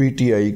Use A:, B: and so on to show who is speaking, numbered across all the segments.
A: PTI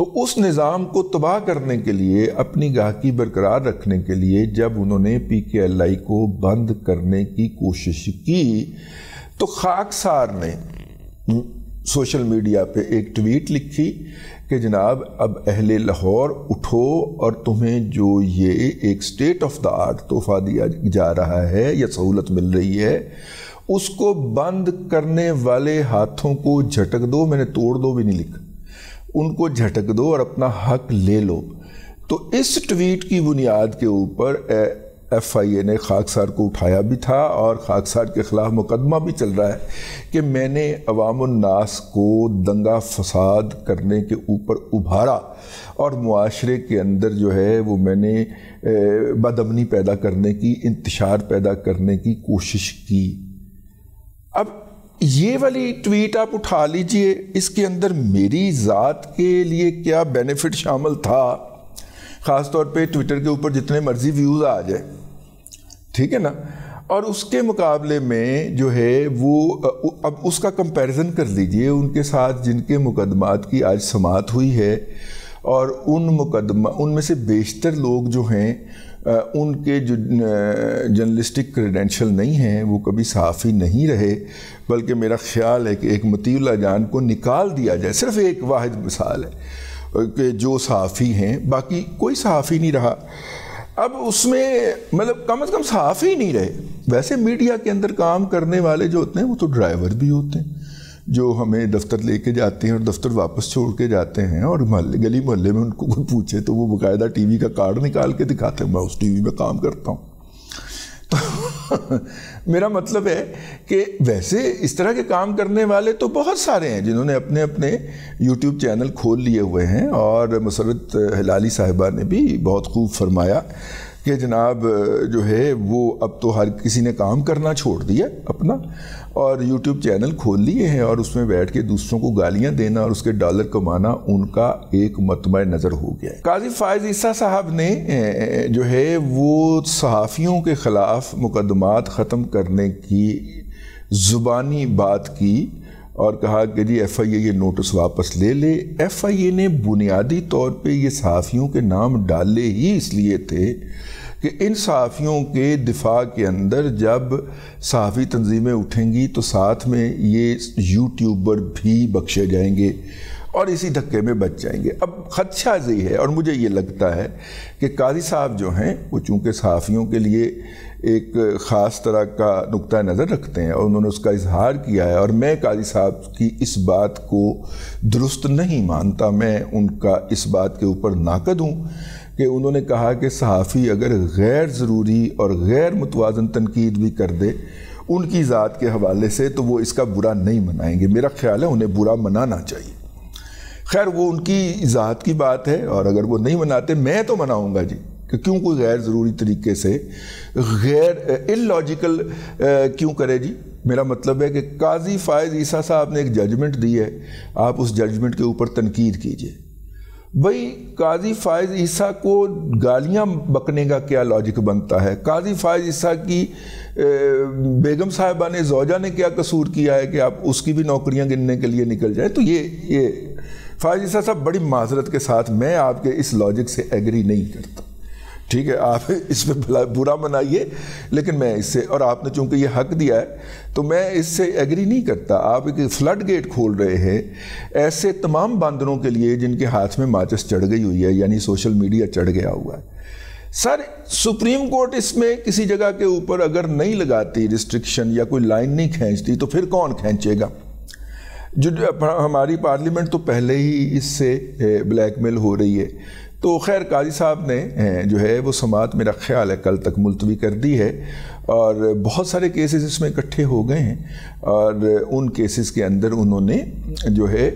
A: تو اس نظام کو تباہ کرنے کے لیے، اپنی گاہکی برقرار رکھنے کے لیے جب انہوں نے PKLI کو بند کرنے کی کوشش کی تو خاکسار نے سوشل میڈیا پہ ایک ٹویٹ لکھی کہ جناب اب اہل لاہور اٹھو اور تمہیں جو یہ ایک سٹیٹ آف دا آرٹ تحفہ دیا جا رہا ہے یا سہولت مل رہی ہے اس کو بند کرنے والے ہاتھوں کو جھٹک دو. میں نے توڑ دو بھی نہیں لکھا، ان کو جھٹک دو اور اپنا حق لے لو. تو اس ٹویٹ کی بنیاد کے اوپر FIA نے خاکسار کو اٹھایا بھی تھا اور خاکسار کے خلاف مقدمہ بھی چل رہا ہے کہ میں نے عوام الناس کو دنگا فساد کرنے کے اوپر ابھارا اور معاشرے کے اندر جو ہے وہ میں نے بدامنی پیدا کرنے کی، انتشار پیدا کرنے کی کوشش کی. اب یہ والی ٹویٹ آپ اٹھا لیجئے، اس کے اندر میری ذات کے لیے کیا بینیفٹ شامل تھا؟ خاص طور پہ ٹویٹر کے اوپر جتنے مرضی ویوز آ جائے، ٹھیک ہے نا، اور اس کے مقابلے میں جو ہے وہ اب اس کا کمپیریزن کر لیجئے ان کے ساتھ جن کے مقدمات کی آج سماعت ہوئی ہے، اور ان میں سے بیشتر لوگ جو ہیں ان کے جو جرنلسٹک کریڈینشل نہیں ہیں، وہ کبھی صحافی نہیں رہے، بلکہ میرا خیال ہے کہ ایک مطیع اللہ جان کو نکال دیا جائے. صرف ایک واحد مثال ہے کہ جو صحافی ہیں، باقی کوئی صحافی نہیں رہا. اب اس میں مطلب کم از کم صحافی نہیں رہے. ویسے میڈیا کے اندر کام کرنے والے جو ہوتے ہیں وہ تو ڈرائیور بھی ہوتے ہیں جو ہمیں دفتر لے کے جاتے ہیں اور دفتر واپس چھوڑ کے جاتے ہیں، اور گلی محلے میں ان کو کوئی پوچھے تو وہ باقاعدہ ٹی وی کا کارڈ نکال کے دکھاتے ہیں، میں اس ٹی وی میں کام کرتا ہوں. تو میرا مطلب ہے کہ ویسے اس طرح کے کام کرنے والے تو بہت سارے ہیں جنہوں نے اپنے اپنے یوٹیوب چینل کھول لیے ہوئے ہیں، اور مسرت ہلالی صاحبہ نے بھی بہت خوب فرمایا کہ جناب جو ہے وہ اب تو ہر کسی نے کام کرنا چھوڑ دیا اپنا اور یوٹیوب چینل کھول لیے ہیں، اور اس میں بیٹھ کے دوسروں کو گالیاں دینا اور اس کے ڈالر کمانا ان کا ایک مطمع نظر ہو گیا ہے. قاضی فائز عیسیٰ صاحب نے جو ہے وہ صحافیوں کے خلاف مقدمات ختم کرنے کی زبانی بات کی اور کہا کہ جی FIA یہ نوٹس واپس لے لے. FIA نے بنیادی طور پہ یہ صحافیوں کے نام ڈالے ہی اس لیے تھے کہ ان صحافیوں کے دفاع کے اندر جب صحافی تنظیمیں اٹھیں گی تو ساتھ میں یہ یوٹیوبر بھی بخشے جائیں گے اور اسی دھکے میں بچ جائیں گے. اب خدشہ یہ ہے، اور مجھے یہ لگتا ہے کہ قاضی صاحب جو ہیں وہ چونکہ صحافیوں کے لیے ایک خاص طرح کا نقطہ نظر رکھتے ہیں اور انہوں نے اس کا اظہار کیا ہے، اور میں قاضی صاحب کی اس بات کو درست نہیں مانتا. میں ان کا اس بات کے اوپر ناقد ہوں کہ انہوں نے کہا کہ صحافی اگر غیر ضروری اور غیر متوازن تنقید بھی کر دے ان کی ذات کے حوالے سے تو وہ اس کا برا نہیں منائیں گے. میرا خیال ہے انہیں برا منانا چاہیے. خیر وہ ان کی ذات کی بات ہے، اور اگر وہ نہیں مناتے میں تو مناؤں گا جی، کہ کیوں کوئی غیر ضروری طریقے سے غیر اللاجیکل کیوں کرے جی. میرا مطلب ہے کہ قاضی فائز عیسیٰ صاحب نے ایک ججمنٹ دی ہے، آپ اس ججمنٹ کے اوپر تنقید کیجئے. بھئی قاضی فائز عیسیٰ کو گالیاں بکنے کا کیا لاجک بنتا ہے؟ قاضی فائز عیسیٰ کی بیگم صاحبہ نے، زوجہ نے کیا قصور کیا ہے کہ آپ اس کی بھی نوکریاں گننے کے لیے نکل جائیں؟ تو یہ فائز عیسیٰ صاحب بڑی معذرت کے ساتھ میں آپ کے اس لاجک سے ایگری نہیں کرتا. ٹھیک ہے، آپ اس پہ برا منائیے، لیکن میں اس سے، اور آپ نے چونکہ یہ حق دیا ہے تو میں اس سے ایگری نہیں کرتا. آپ ایک فلڈ گیٹ کھول رہے ہیں ایسے تمام باندروں کے لیے جن کے ہاتھ میں ماچس چڑھ گئی ہوئی ہے، یعنی سوشل میڈیا چڑھ گیا ہوا ہے. سر سپریم کورٹ اس میں کسی جگہ کے اوپر اگر نہیں لگاتی ریسٹرکشن یا کوئی لائن نہیں کھینچتی تو پھر کون کھینچے گا؟ جو ہماری پارلیمنٹ تو پہلے ہی اس سے بلیک میل ہو رہی ہے. تو خیر قاضی صاحب نے جو ہے وہ سماعت میرا خیال ہے کل تک ملتوی کر دی ہے، اور بہت سارے کیسز اس میں اکٹھے ہو گئے ہیں، اور ان کیسز کے اندر انہوں نے جو ہے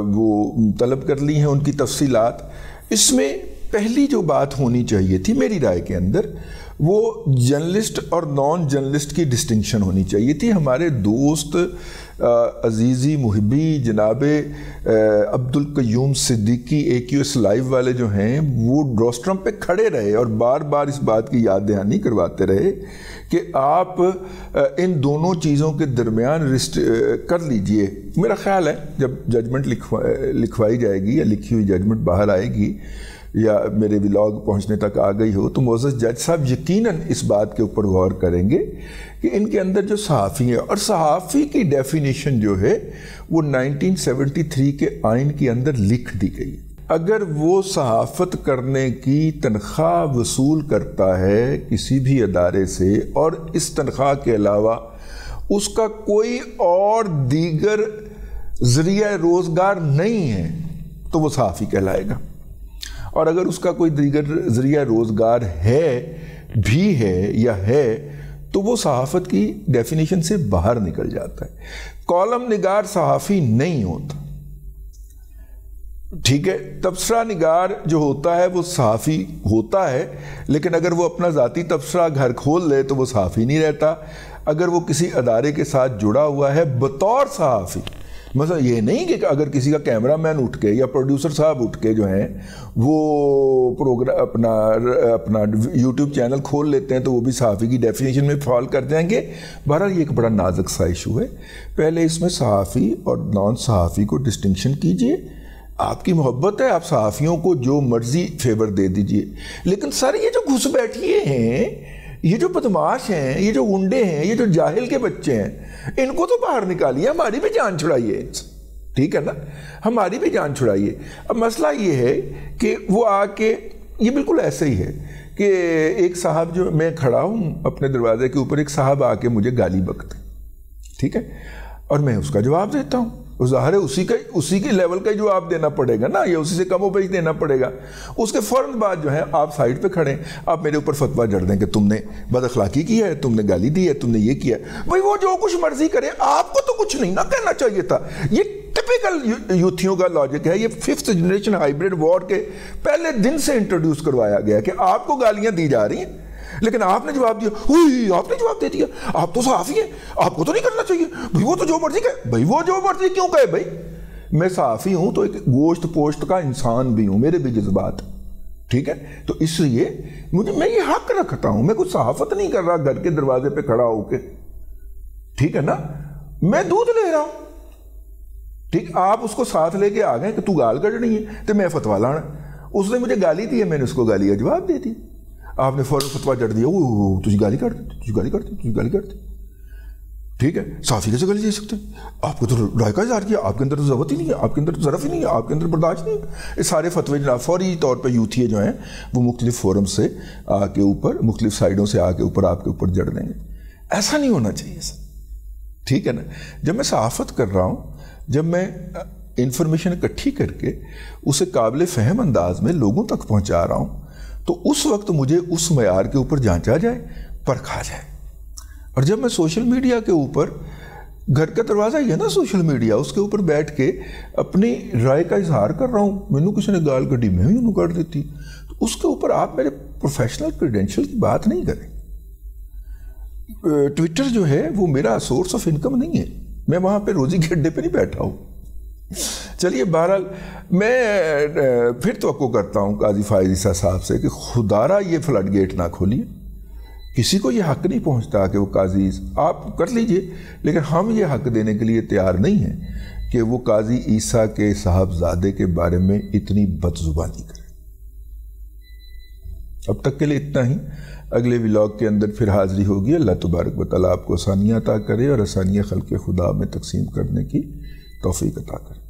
A: وہ طلب کر لی ہیں ان کی تفصیلات. اس میں پہلی جو بات ہونی چاہیے تھی میری رائے کے اندر وہ جرنلسٹ اور نان جرنلسٹ کی ڈسٹنکشن ہونی چاہیے تھی. ہمارے دوست عزیزی محبی جناب عبدالقیوم صدیقی AQS لائیو والے جو ہیں وہ روسٹرم پہ کھڑے رہے اور بار بار اس بات کی یاد دہانی کرواتے رہے کہ آپ ان دونوں چیزوں کے درمیان کر لیجئے. میرا خیال ہے جب ججمنٹ لکھوائی جائے گی یا لکھی ہوئی ججمنٹ باہر آئے گی یا میرے ولاگ پہنچنے تک آ گئی ہو تو معزز جج صاحب یقیناً اس بات کے اوپر غور کریں گے کہ ان کے اندر جو صحافی ہیں، اور صحافی کی ڈیفینیشن جو ہے وہ 1973 کے آئین کے اندر لکھ دی گئی. اگر وہ صحافت کرنے کی تنخواہ وصول کرتا ہے کسی بھی ادارے سے اور اس تنخواہ کے علاوہ اس کا کوئی اور دیگر ذریعہ روزگار نہیں ہے تو وہ صحافی کہلائے گا. اور اگر اس کا کوئی دیگر ذریعہ روزگار بھی ہے یا ہے تو وہ صحافت کی ڈیفینیشن سے باہر نکل جاتا ہے. کالم نگار صحافی نہیں ہوتا، ٹھیک ہے. تبصرہ نگار جو ہوتا ہے وہ صحافی ہوتا ہے، لیکن اگر وہ اپنا ذاتی تبصرہ گھر کھول لے تو وہ صحافی نہیں رہتا. اگر وہ کسی ادارے کے ساتھ جڑا ہوا ہے بطور صحافی، مثلا یہ نہیں کہ اگر کسی کا کیمرہ مین اٹھ کے یا پروڈیوسر صاحب اٹھ کے جو ہیں وہ پروگرام اپنا یوٹیوب چینل کھول لیتے ہیں تو وہ بھی صحافی کی ڈیفینیشن میں فال کر جائیں گے. بہرحال یہ ایک بڑا نازک سا ایشو ہے. پہلے اس میں صحافی اور نان صحافی کو ڈسٹنکشن کیجئے. آپ کی محبت ہے، آپ صحافیوں کو جو مرضی فیور دے دیجئے، لیکن سر یہ جو گھس بیٹھیے ہیں، یہ جو بدماش ہیں، یہ جو گنڈے ہیں، یہ جو جاہل کے بچے ہیں، ان کو تو باہر نکالیے، ہماری بھی جان چھڑائیے. ٹھیک ہے نا، ہماری بھی جان چھڑائیے. اب مسئلہ یہ ہے کہ وہ آ کے یہ بالکل ایسے ہی ہے کہ ایک صاحب جو میں کھڑا ہوں اپنے دروازے کے اوپر، ایک صاحب آ کے مجھے گالی بکتے، ٹھیک ہے، اور میں اس کا جواب دیتا ہوں. ظاہر ہے اسی کے لیول کا ہی جواب دینا پڑے گا نا، یا اسی سے کم و بیش دینا پڑے گا. اس کے فوراً بعد جو ہے آپ سائڈ پہ کھڑے ہیں، آپ میرے اوپر فتویٰ جڑ دیں کہ تم نے بد اخلاقی کی ہے، تم نے گالی دی ہے، تم نے یہ کیا. بھائی وہ جو کچھ مرضی کرے، آپ کو تو کچھ نہیں نہ کہنا چاہیے تھا. یہ ٹپیکل یوتھیوں کا لاجک ہے. یہ 5th جنریشن ہائیبریڈ وار کے پہلے دن سے انٹروڈیوس کروایا گیا کہ آپ کو گالیاں دی جا رہی ہیں، لیکن آپ نے جواب دیا، ہوئی آپ نے جواب دے دیا، آپ تو صحافی ہیں، آپ کو تو نہیں کرنا چاہیے. بھئی وہ تو جو مرضی کہے. بھئی وہ جو مرضی کیوں کہے؟ بھئی میں صحافی ہوں تو ایک گوشت پوشت کا انسان بھی ہوں، میرے بھی جذبات، ٹھیک ہے. تو اس لیے میں یہ حق رکھتا ہوں. میں کچھ صحافت نہیں کر رہا گھر کے دروازے پہ کھڑا ہو کے، ٹھیک ہے نا، میں دودھ لے رہا ہوں. ٹھیک، آپ اس کو ساتھ لے کے آ گئے کہ تو گال کڈنی ہے تو میں فتویٰ لانا. اس نے مجھے گالی دی ہے، میں نے اس کو گالی کا جواب دے دی. آپ نے فوراً فتویٰ جڑ دیا، تجھے گالی کرتے. ٹھیک ہے، صحافی کیسے گالی دے سکتے ہیں؟ آپ کو تو رائے کا اظہار کیا، آپ کے اندر تو ضرورت ہی نہیں ہے، آپ کے اندر ظرف ہی نہیں ہے، آپ کے اندر برداشت نہیں ہے. یہ سارے فتوے جناب فوری طور پہ یوتھیے جو ہیں وہ مختلف فورم سے آ کے اوپر، مختلف سائڈوں سے آ کے اوپر آپ کے اوپر جڑ دیں گے. ایسا نہیں ہونا چاہیے سر، ٹھیک ہے نا. جب میں صحافت کر رہا ہوں، جب میں انفارمیشن اکٹھی کر کے اسے قابل فہم انداز میں لوگوں تک پہنچا رہا ہوں تو اس وقت مجھے اس معیار کے اوپر جانچا جائے، پرکھا جائے. اور جب میں سوشل میڈیا کے اوپر، گھر کا دروازہ ہی ہے نا سوشل میڈیا، اس کے اوپر بیٹھ کے اپنی رائے کا اظہار کر رہا ہوں، مینوں کسی نے گال کڈی میں بھی انہوں کر دیتی، تو اس کے اوپر آپ میرے پروفیشنل کریڈینشل کی بات نہیں کریں. ٹویٹر جو ہے وہ میرا سورس آف انکم نہیں ہے، میں وہاں پہ روزی کے اڈے پہ نہیں بیٹھا ہوں. چلیے بہرحال میں پھر توقع کرتا ہوں قاضی فائز عیسیٰ صاحب سے کہ خدارہ یہ فلڈ گیٹ نہ کھولیے. کسی کو یہ حق نہیں پہنچتا کہ وہ قاضی، آپ کر لیجئے، لیکن ہم یہ حق دینے کے لیے تیار نہیں ہیں کہ وہ قاضی عیسیٰ کے صاحبزادے کے بارے میں اتنی بدزبانی کرے. اب تک کے لیے اتنا ہی. اگلے ولاگ کے اندر پھر حاضری ہوگی. اللہ تبارک و تعالیٰ آپ کو آسانیاں عطا کرے اور آسانیاں خلق خدا میں تقسیم کرنے کی توفیق عطا کرے.